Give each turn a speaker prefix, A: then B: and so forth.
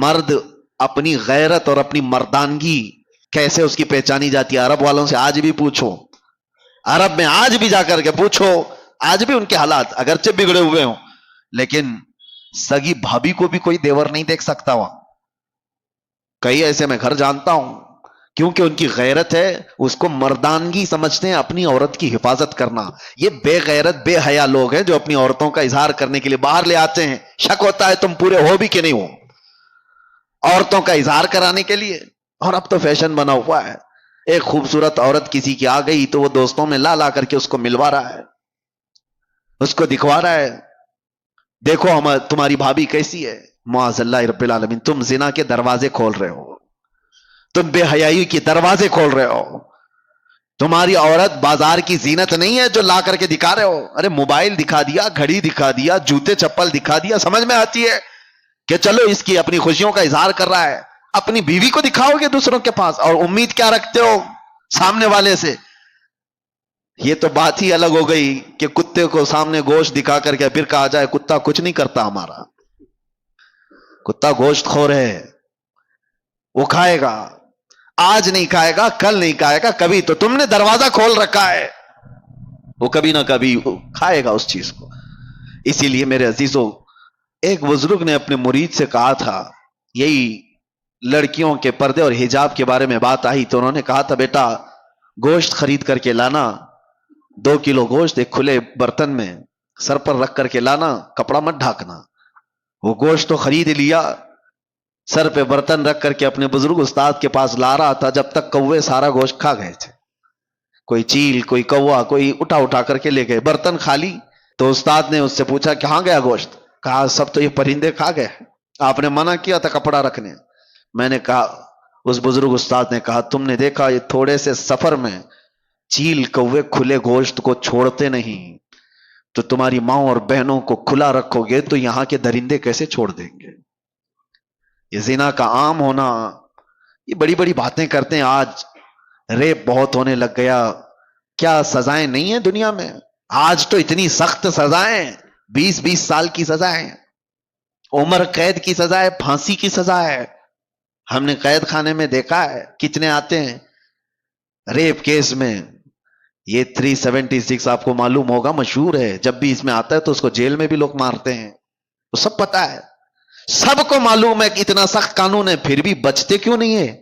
A: مرد اپنی غیرت اور اپنی مردانگی کیسے اس کی پہچانی جاتی ہے؟ عرب والوں سے آج بھی پوچھو، عرب میں آج بھی جا کر کے پوچھو، آج بھی ان کے حالات اگرچہ بگڑے ہوئے ہوں، لیکن سگی بھابھی کو بھی کوئی دیور نہیں دیکھ سکتا وہاں. کئی ایسے میں گھر جانتا ہوں، کیونکہ ان کی غیرت ہے، اس کو مردانگی سمجھتے ہیں، اپنی عورت کی حفاظت کرنا. یہ بے غیرت بے حیا لوگ ہیں جو اپنی عورتوں کا اظہار کرنے کے لیے باہر لے آتے ہیں. شک ہوتا ہے تم پورے ہو بھی کہ نہیں ہو، عورتوں کا اظہار کرانے کے لیے. اور اب تو فیشن بنا ہوا ہے، ایک خوبصورت عورت کسی کی آ گئی تو وہ دوستوں میں لا لا کر کے اس کو ملوا رہا ہے، اس کو دکھوا رہا ہے، دیکھو ہم تمہاری بھابھی کیسی ہے. معاذ اللہ رب العالمین، تم زنا کے دروازے کھول رہے ہو، تم بے حیائی کے دروازے کھول رہے ہو. تمہاری عورت بازار کی زینت نہیں ہے جو لا کر کے دکھا رہے ہو. ارے موبائل دکھا دیا، گھڑی دکھا دیا، جوتے چپل دکھا دیا، سمجھ میں آتی ہے کہ چلو اس کی اپنی خوشیوں کا اظہار کر رہا ہے. اپنی بیوی کو دکھاؤ گے دوسروں کے پاس اور امید کیا رکھتے ہو سامنے والے سے؟ یہ تو بات ہی الگ ہو گئی کہ کتے کو سامنے گوشت دکھا کر کے پھر کہا جائے کتا کچھ نہیں کرتا ہمارا. کتا گوشت خور ہے، وہ کھائے گا، آج نہیں کھائے گا، کل نہیں کھائے گا، کبھی تو تم نے دروازہ کھول رکھا ہے، وہ کبھی نہ کبھی کھائے گا اس چیز کو. اسی لیے میرے عزیزوں، ایک بزرگ نے اپنے مرید سے کہا تھا، یہی لڑکیوں کے پردے اور حجاب کے بارے میں بات آئی تو انہوں نے کہا تھا بیٹا گوشت خرید کر کے لانا، 2 کلو گوشت ایک کھلے برتن میں سر پر رکھ کر کے لانا، کپڑا مت ڈھانکنا. وہ گوشت تو خرید لیا، سر پہ برتن رکھ کر کے اپنے بزرگ استاد کے پاس لا رہا تھا، جب تک کوے سارا گوشت کھا گئے تھے. کوئی چیل، کوئی کوا، کوئی اٹھا کر کے لے گئے، برتن خالی. تو استاد نے اس سے پوچھا کہاں گیا گوشت؟ کہا سب تو یہ پرندے کھا گئے، آپ نے منع کیا تھا کپڑا رکھنے. میں نے کہا، اس بزرگ استاد نے کہا تم نے دیکھا یہ تھوڑے سے سفر میں چیل کوے کھلے گوشت کو چھوڑتے نہیں، تو تمہاری ماں اور بہنوں کو کھلا رکھو گے تو یہاں کے درندے کیسے چھوڑ دیں گے؟ یہ زنا کا عام ہونا، یہ بڑی بڑی باتیں کرتے ہیں. آج ریپ بہت ہونے لگ گیا، کیا سزائیں نہیں ہیں دنیا میں؟ آج تو اتنی سخت سزائیں، 20 سال کی سزائیں، عمر قید کی سزا ہے، پھانسی کی سزا ہے. ہم نے قید خانے میں دیکھا ہے کتنے آتے ہیں ریپ کیس میں. یہ 376 آپ کو معلوم ہوگا، مشہور ہے. جب بھی اس میں آتا ہے تو اس کو جیل میں بھی لوگ مارتے ہیں، وہ سب پتا ہے، سب کو معلوم ہے کہ اتنا سخت قانون ہے، پھر بھی بچتے کیوں نہیں ہے؟